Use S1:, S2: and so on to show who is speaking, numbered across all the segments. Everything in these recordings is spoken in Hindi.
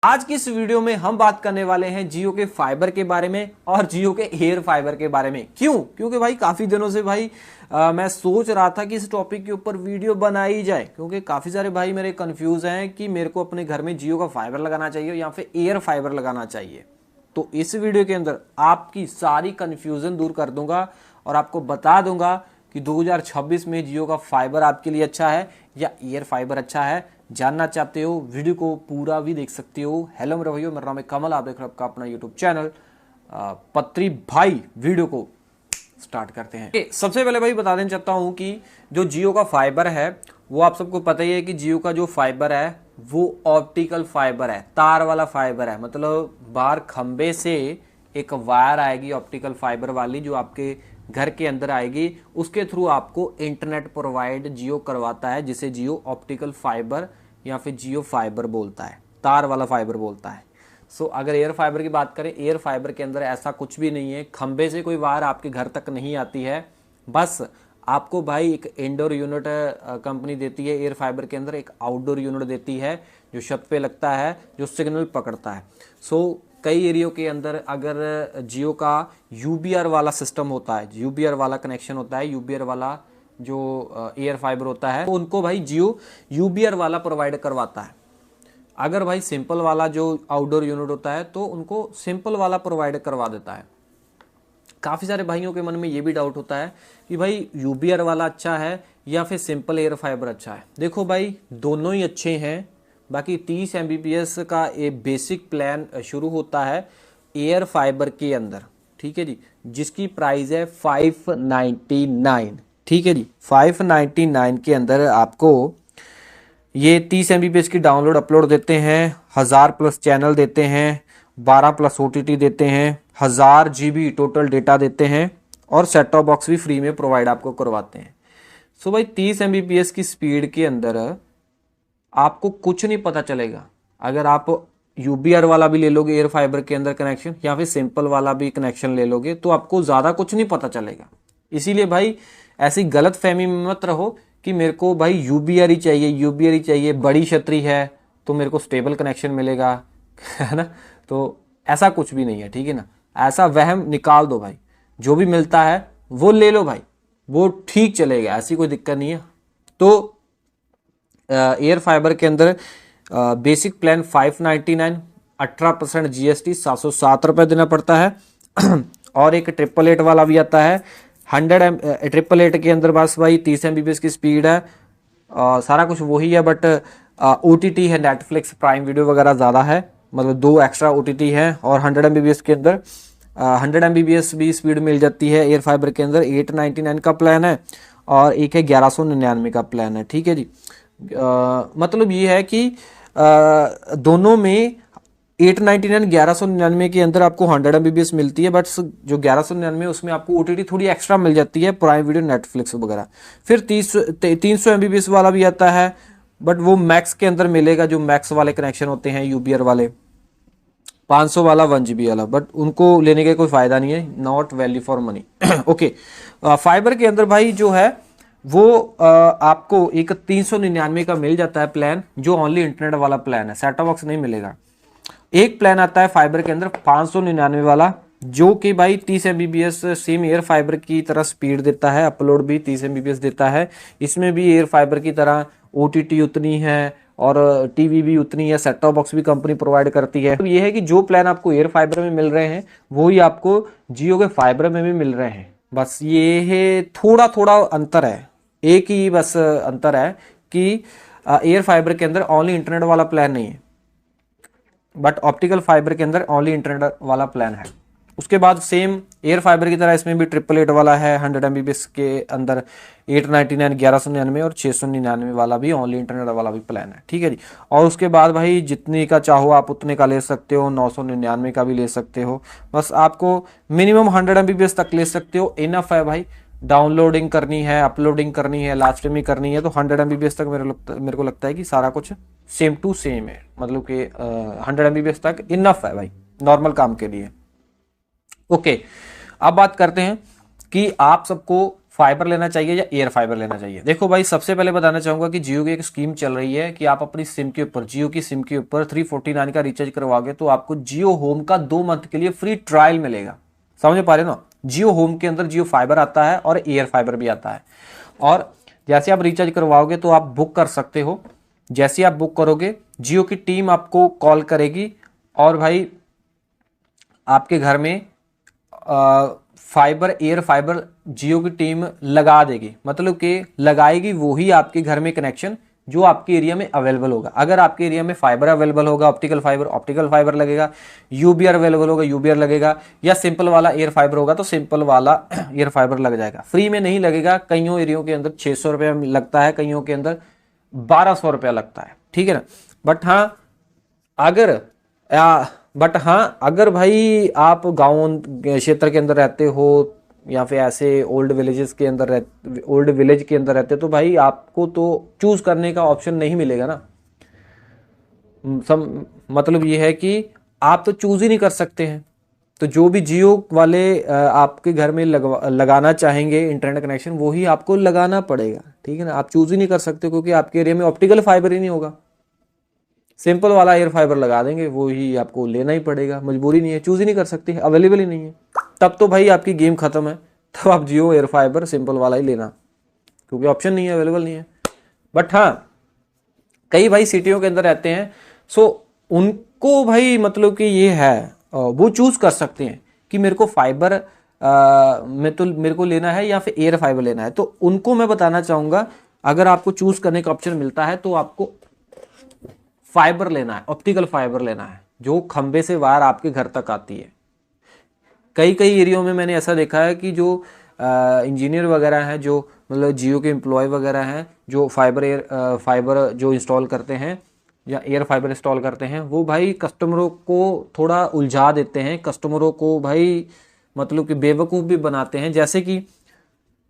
S1: आज की इस वीडियो में हम बात करने वाले हैं जियो के फाइबर के बारे में और जियो के एयर फाइबर के बारे में। क्यों? क्योंकि भाई काफी दिनों से भाई मैं सोच रहा था कि इस टॉपिक के ऊपर वीडियो बनाई जाए, क्योंकि काफी सारे भाई मेरे कंफ्यूज हैं कि मेरे को अपने घर में जियो का फाइबर लगाना चाहिए या फिर एयर फाइबर लगाना चाहिए। तो इस वीडियो के अंदर आपकी सारी कंफ्यूजन दूर कर दूंगा और आपको बता दूंगा कि 2026 में जियो का फाइबर आपके लिए अच्छा है या एयर फाइबर अच्छा है। जानना चाहते हो वीडियो को पूरा भी देख सकते हो। हेलो मेरे भाइयों, मेरा नाम है कमल, आप देख रहे हो आपका अपना यूट्यूब चैनल पत्री भाई। वीडियो को स्टार्ट करते हैं। सबसे पहले भाई बता देना चाहता हूं कि जो जियो का फाइबर है वो आप सबको पता ही है कि जियो का जो फाइबर है वो ऑप्टिकल फाइबर है, तार वाला फाइबर है। मतलब बाहर खंबे से एक वायर आएगी ऑप्टिकल फाइबर वाली, जो आपके घर के अंदर आएगी, उसके थ्रू आपको इंटरनेट प्रोवाइड जियो करवाता है, जिसे जियो ऑप्टिकल फाइबर या फिर जियो फाइबर बोलता है, तार वाला फाइबर बोलता है। सो अगर एयर फाइबर की बात करें, एयर फाइबर के अंदर ऐसा कुछ भी नहीं है, खंबे से कोई वायर आपके घर तक नहीं आती है। बस आपको भाई एक इंडोर यूनिट कंपनी देती है एयर फाइबर के अंदर, एक आउटडोर यूनिट देती है जो छत पे लगता है, जो सिग्नल पकड़ता है। सो कई एरियो के अंदर अगर जियो का यूबीआर वाला सिस्टम होता है, यूबीआर वाला कनेक्शन होता है, यूबीआर वाला जो एयर फाइबर होता है, तो उनको भाई जियो यूबीआर वाला प्रोवाइड करवाता है। अगर भाई सिंपल वाला जो आउटडोर यूनिट होता है तो उनको सिंपल वाला प्रोवाइड करवा देता है। काफ़ी सारे भाइयों के मन में ये भी डाउट होता है कि भाई यूबीआर वाला अच्छा है या फिर सिंपल एयर फाइबर अच्छा है। देखो भाई, दोनों ही अच्छे हैं। बाकी 30 Mbps का एक बेसिक प्लान शुरू होता है एयर फाइबर के अंदर, ठीक है जी, जिसकी प्राइस है 599। ठीक है जी, 599 के अंदर आपको ये 30 Mbps की डाउनलोड अपलोड देते हैं, 1000+ चैनल देते हैं, 12+ OTT देते हैं, 1000 GB टोटल डेटा देते हैं और सेट टॉप बॉक्स भी फ्री में प्रोवाइड आपको करवाते हैं। सो भाई 30 Mbps की स्पीड के अंदर आपको कुछ नहीं पता चलेगा। अगर आप यूबीआर वाला भी ले लोगे एयर फाइबर के अंदर कनेक्शन, या फिर सिंपल वाला भी कनेक्शन ले लोगे, तो आपको ज़्यादा कुछ नहीं पता चलेगा। इसीलिए भाई ऐसी गलत फहमी में मत रहो कि मेरे को भाई यूबीआर ही चाहिए, यूबीआर ही चाहिए, बड़ी छतरी है तो मेरे को स्टेबल कनेक्शन मिलेगा है ना। तो ऐसा कुछ भी नहीं है, ठीक है ना। ऐसा वहम निकाल दो भाई, जो भी मिलता है वो ले लो भाई, वो ठीक चलेगा, ऐसी कोई दिक्कत नहीं है। तो एयर फाइबर के अंदर बेसिक प्लान 599, 18% GST 707 रुपये देना पड़ता है और एक 888 वाला भी आता है 888 के अंदर। बस भाई 30 Mbps की स्पीड है, सारा कुछ वही है, बट OTT है, नेटफ्लिक्स प्राइम वीडियो वगैरह ज़्यादा है, मतलब 2 एक्स्ट्रा OTT है। और 100 Mbps के अंदर 100 Mbps भी स्पीड मिल जाती है एयर फाइबर के अंदर। 899 का प्लान है और एक है 1199 का प्लान है, ठीक है जी। मतलब ये है कि दोनों में 899 1199 के अंदर आपको 100 Mbps मिलती है, बट जो 1199 उसमें आपको OTT थोड़ी एक्स्ट्रा मिल जाती है, प्राइम वीडियो, नेटफ्लिक्स वगैरह। फिर 300 Mbps वाला भी आता है, बट वो मैक्स के अंदर मिलेगा, जो मैक्स वाले कनेक्शन होते हैं यूबीआर वाले। 500 वाला 1 GB वाला, बट उनको लेने का कोई फायदा नहीं है, not value for money. Okay, fibre के अंदर भाई जो है वो आपको एक 399 का मिल जाता है प्लान, जो ओनली इंटरनेट वाला प्लान है, सेट टॉप बॉक्स नहीं मिलेगा। एक प्लान आता है फाइबर के अंदर 599 वाला, जो कि भाई 30 Mbps सेम एयर फाइबर की तरह स्पीड देता है, अपलोड भी 30 Mbps देता है। इसमें भी एयर फाइबर की तरह OTT उतनी है और TV भी उतनी है, सेट टॉप बॉक्स भी कंपनी प्रोवाइड करती है। तो ये है कि जो प्लान आपको एयर फाइबर में मिल रहे हैं वही आपको जियो के फाइबर में भी मिल रहे हैं। बस ये है थोड़ा थोड़ा अंतर है, एक ही बस अंतर है कि एयर फाइबर के अंदर ओनली इंटरनेट वाला प्लान नहीं है, बट ऑप्टिकल फाइबर के अंदर ओनली इंटरनेट वाला प्लान है। उसके बाद सेम एयर फाइबर की तरह इसमें भी 888 वाला है 100 Mbps के अंदर, 899, 1199 और 699 वाला भी ओनली इंटरनेट वाला भी प्लान है, ठीक है जी। और उसके बाद भाई जितने का चाहो आप उतने का ले सकते हो, 999 का भी ले सकते हो। बस आपको मिनिमम 100 Mbps तक ले सकते हो, इनफ है भाई। डाउनलोडिंग करनी है, अपलोडिंग करनी है, लाइव स्ट्रीमिंग करनी है, तो 100 Mbps तक मेरे को लगता है कि सारा कुछ सेम टू सेम है, मतलब कि 100 Mbps तक इनफ है भाई नॉर्मल काम के लिए। ओके, अब बात करते हैं कि आप सबको फाइबर लेना चाहिए या एयर फाइबर लेना चाहिए? देखो भाई, सबसे पहले बताना चाहूंगा कि जियो की एक स्कीम चल रही है कि आप अपनी सिम के ऊपर, जियो की सिम के ऊपर 349 का रिचार्ज करवाओगे तो आपको जियो होम का 2 मंथ के लिए फ्री ट्रायल मिलेगा। समझ पा रहे हो ना? जियो होम के अंदर जियो फाइबर आता है और एयर फाइबर भी आता है। और जैसे आप रिचार्ज करवाओगे तो आप बुक कर सकते हो। जैसे आप बुक करोगे, जियो की टीम आपको कॉल करेगी और भाई आपके घर में फाइबर, एयर फाइबर जियो की टीम लगा देगी। मतलब कि लगाएगी वो ही आपके घर में कनेक्शन जो आपके एरिया में अवेलेबल होगा। अगर आपके एरिया में फाइबर अवेलेबल होगा, ऑप्टिकल फाइबर लगेगा, यूबीआर अवेलेबल होगा, यूबीआर लगेगा, या सिंपल वाला एयर फाइबर होगा तो सिंपल वाला एयर फाइबर लग जाएगा। फ्री में नहीं लगेगा, कईयों एरियो के अंदर 600 रुपये लगता है, कईयों के अंदर 1200 रुपया लगता है, ठीक है ना। बट हाँ, अगर भाई आप गांव क्षेत्र के अंदर रहते हो या फिर ऐसे ओल्ड विलेज के अंदर रहते हो तो भाई आपको तो चूज करने का ऑप्शन नहीं मिलेगा ना। मतलब ये है कि आप तो चूज ही नहीं कर सकते हैं। तो जो भी जियो वाले आपके घर में लगाना चाहेंगे इंटरनेट कनेक्शन, वो ही आपको लगाना पड़ेगा, ठीक है ना। आप चूज ही नहीं कर सकते क्योंकि आपके एरिया में ऑप्टिकल फाइबर ही नहीं होगा। सिंपल वाला एयर फाइबर लगा देंगे, वो ही आपको लेना ही पड़ेगा, मजबूरी नहीं है, चूज ही नहीं कर सकते, अवेलेबल ही नहीं है। तब तो भाई आपकी गेम खत्म है, तब आप जियो एयर फाइबर सिंपल वाला ही लेना, क्योंकि ऑप्शन नहीं है, अवेलेबल नहीं है। बट हाँ, कई भाई सिटियों के अंदर रहते हैं, सो उनको भाई मतलब कि ये है, वो चूज कर सकते हैं कि मेरे को फाइबर मेरे को लेना है या फिर एयर फाइबर लेना है। तो उनको मैं बताना चाहूंगा, अगर आपको चूज करने का ऑप्शन मिलता है तो आपको फाइबर लेना है, ऑप्टिकल फाइबर लेना है, जो खंबे से वायर आपके घर तक आती है। कई एरियो में मैंने ऐसा देखा है कि जो इंजीनियर वगैरह हैं, जो मतलब जियो के एम्प्लॉय वगैरह हैं, जो फाइबर जो इंस्टॉल करते हैं या एयर फाइबर इंस्टॉल करते हैं, वो भाई कस्टमरों को थोड़ा उलझा देते हैं, कस्टमरों को भाई मतलब कि बेवकूफ़ भी बनाते हैं। जैसे कि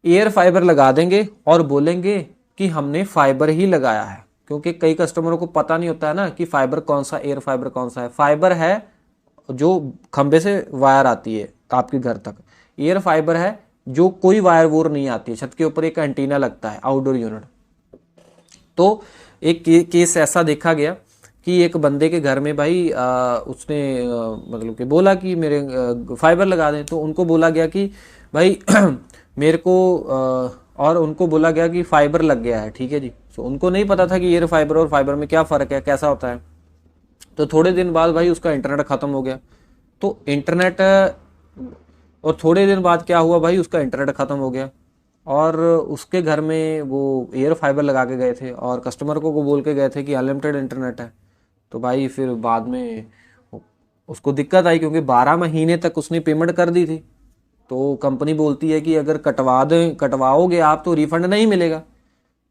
S1: एयर फाइबर लगा देंगे और बोलेंगे कि हमने फाइबर ही लगाया है, क्योंकि कई कस्टमरों को पता नहीं होता है ना कि फाइबर कौन सा, एयर फाइबर कौन सा है। फाइबर है जो खंबे से वायर आती है आपके घर तक, एयर फाइबर है जो कोई वायर वोर नहीं आती है, छत के ऊपर एक एंटीना लगता है, आउटडोर यूनिट। तो एक केस ऐसा देखा गया कि एक बंदे के घर में भाई उसने मतलब कि बोला कि मेरे फाइबर लगा दें, तो उनको बोला गया कि भाई मेरे को और उनको बोला गया कि फाइबर लग गया है, ठीक है जी। तो उनको नहीं पता था कि एयर फाइबर और फाइबर में क्या फ़र्क है, कैसा होता है। तो थोड़े दिन बाद भाई उसका इंटरनेट ख़त्म हो गया। तो इंटरनेट, और थोड़े दिन बाद क्या हुआ भाई, उसका इंटरनेट ख़त्म हो गया और उसके घर में वो एयर फाइबर लगा के गए थे और कस्टमर को बोल के गए थे कि अनलिमिटेड इंटरनेट है। तो भाई फिर बाद में उसको दिक्कत आई, क्योंकि 12 महीने तक उसने पेमेंट कर दी थी। तो कंपनी बोलती है कि अगर कटवाओगे आप तो रिफंड नहीं मिलेगा।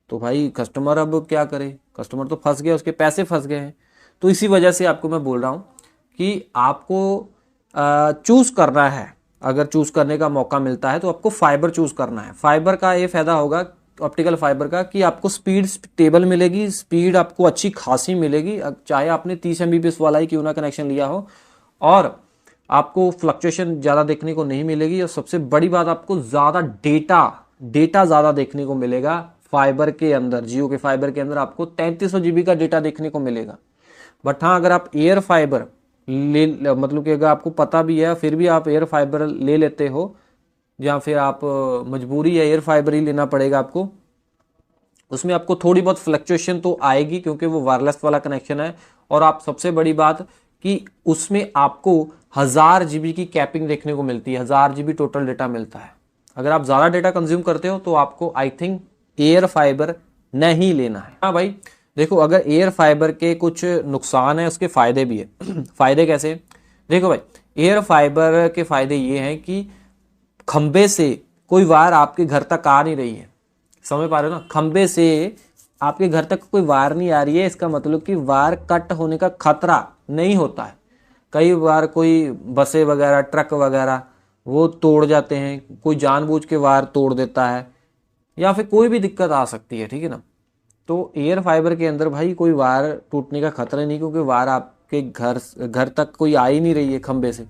S1: तो भाई कस्टमर अब क्या करे, कस्टमर तो फंस गया, उसके पैसे फंस गए हैं। तो इसी वजह से आपको मैं बोल रहा हूँ कि आपको चूज़ करना है, अगर चूज़ करने का मौका मिलता है तो आपको फाइबर चूज़ करना है। फाइबर का ये फ़ायदा होगा ऑप्टिकल फाइबर का कि आपको स्पीड स्टेबल मिलेगी, स्पीड आपको अच्छी खासी मिलेगी, चाहे आपने 30 MBPS वाला ही क्यों ना कनेक्शन लिया हो, और आपको फ्लक्चुएशन ज़्यादा देखने को नहीं मिलेगी। और सबसे बड़ी बात, आपको ज़्यादा डेटा ज़्यादा देखने को मिलेगा फाइबर के अंदर। जियो के फाइबर के अंदर आपको 3300 GB का डेटा देखने को मिलेगा। बट हाँ, अगर आप एयर फाइबर मतलब कि अगर आपको पता भी है फिर भी आप एयर फाइबर ले लेते हो, या फिर आप मजबूरी है एयर फाइबर ही लेना पड़ेगा आपको, उसमें आपको थोड़ी बहुत फ्लक्चुएशन तो आएगी क्योंकि वो वायरलेस वाला कनेक्शन है। और आप सबसे बड़ी बात कि उसमें आपको 1000 GB की कैपिंग देखने को मिलती है, 1000 GB टोटल डेटा मिलता है। अगर आप ज़्यादा डेटा कंज्यूम करते हो तो आपको आई थिंक एयर फाइबर नहीं लेना है। हाँ भाई देखो, अगर एयर फाइबर के कुछ नुकसान है, उसके फ़ायदे भी है। फ़ायदे कैसे? देखो भाई, एयर फाइबर के फ़ायदे ये हैं कि खंबे से कोई वायर आपके घर तक आ नहीं रही है, समझ पा रहे हो ना, खंबे से आपके घर तक कोई वायर नहीं आ रही है, इसका मतलब कि वायर कट होने का खतरा नहीं होता है। कई बार कोई बसें वगैरह, ट्रक वगैरह वो तोड़ जाते हैं, कोई जानबूझ के वायर तोड़ देता है, या फिर कोई भी दिक्कत आ सकती है, ठीक है ना। तो एयर फाइबर के अंदर भाई कोई वायर टूटने का खतरा नहीं, क्योंकि वायर आपके घर तक कोई आ ही नहीं रही है खंबे से।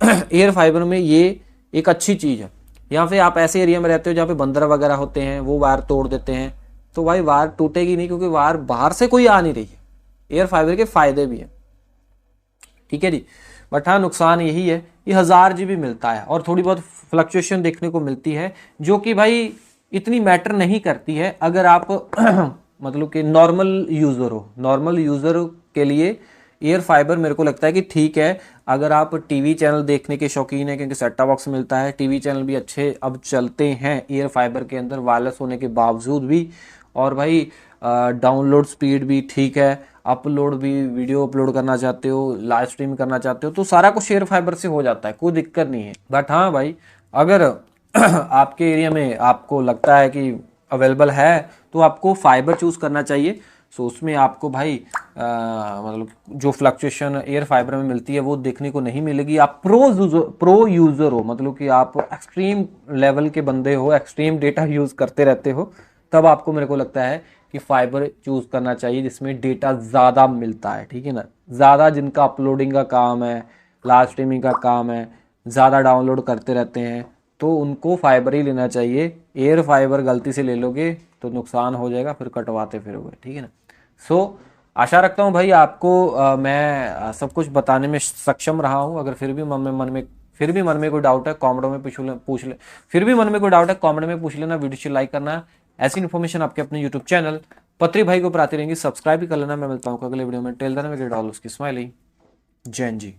S1: एयर फाइबर में ये एक अच्छी चीज़ है। या फिर आप ऐसे एरिया में रहते हो जहाँ पे बंदर वगैरह होते हैं, वो वायर तोड़ देते हैं, तो भाई वायर टूटेगी नहीं, क्योंकि वायर बाहर से कोई आ नहीं रही है। एयर फाइबर के फायदे भी हैं, ठीक है जी। बट हाँ, नुकसान यही है, ये 1000 GB मिलता है और थोड़ी बहुत फ्लक्चुएशन देखने को मिलती है, जो कि भाई इतनी मैटर नहीं करती है अगर आप मतलब कि नॉर्मल यूज़र हो। नॉर्मल यूज़र के लिए एयर फाइबर मेरे को लगता है कि ठीक है। अगर आप टीवी चैनल देखने के शौकीन हैं, क्योंकि सेट टॉप बॉक्स मिलता है, टीवी चैनल भी अच्छे अब चलते हैं एयर फाइबर के अंदर, वायरलेस होने के बावजूद भी। और भाई डाउनलोड स्पीड भी ठीक है, अपलोड भी, वीडियो अपलोड करना चाहते हो, लाइव स्ट्रीम करना चाहते हो, तो सारा कुछ एयर फाइबर से हो जाता है, कोई दिक्कत नहीं है। बट हाँ भाई, अगर आपके एरिया में आपको लगता है कि अवेलेबल है, तो आपको फाइबर चूज़ करना चाहिए। सो उसमें आपको भाई मतलब जो फ्लक्चुएशन एयर फाइबर में मिलती है वो देखने को नहीं मिलेगी। आप प्रो यूज़र हो, मतलब कि आप एक्सट्रीम लेवल के बंदे हो, एक्सट्रीम डेटा यूज़ करते रहते हो, तब आपको मेरे को लगता है कि फाइबर चूज़ करना चाहिए जिसमें डेटा ज़्यादा मिलता है, ठीक है ना। ज़्यादा जिनका अपलोडिंग का काम है, लाइव स्ट्रीमिंग का काम है, ज़्यादा डाउनलोड करते रहते हैं, तो उनको फाइबर ही लेना चाहिए। एयर फाइबर गलती से ले लोगे तो नुकसान हो जाएगा, फिर कटवाते फिरोगे, ठीक है ना। सो आशा रखता हूँ भाई आपको मैं सब कुछ बताने में सक्षम रहा हूँ। अगर फिर भी मन में कोई डाउट है, कमेंट में पूछ ले। फिर भी मन में कोई डाउट है, कमेंट में पूछ लेना, वीडियो से लाइक करना। ऐसी इन्फॉर्मेशन आपके अपने यूट्यूब चैनल पत्री भाई को आती रहेंगी, सब्सक्राइब भी कर लेना। मैं मिलता हूँ अगले वीडियो में। Tell then we get all उसकी स्माइलिंग। जैन जी।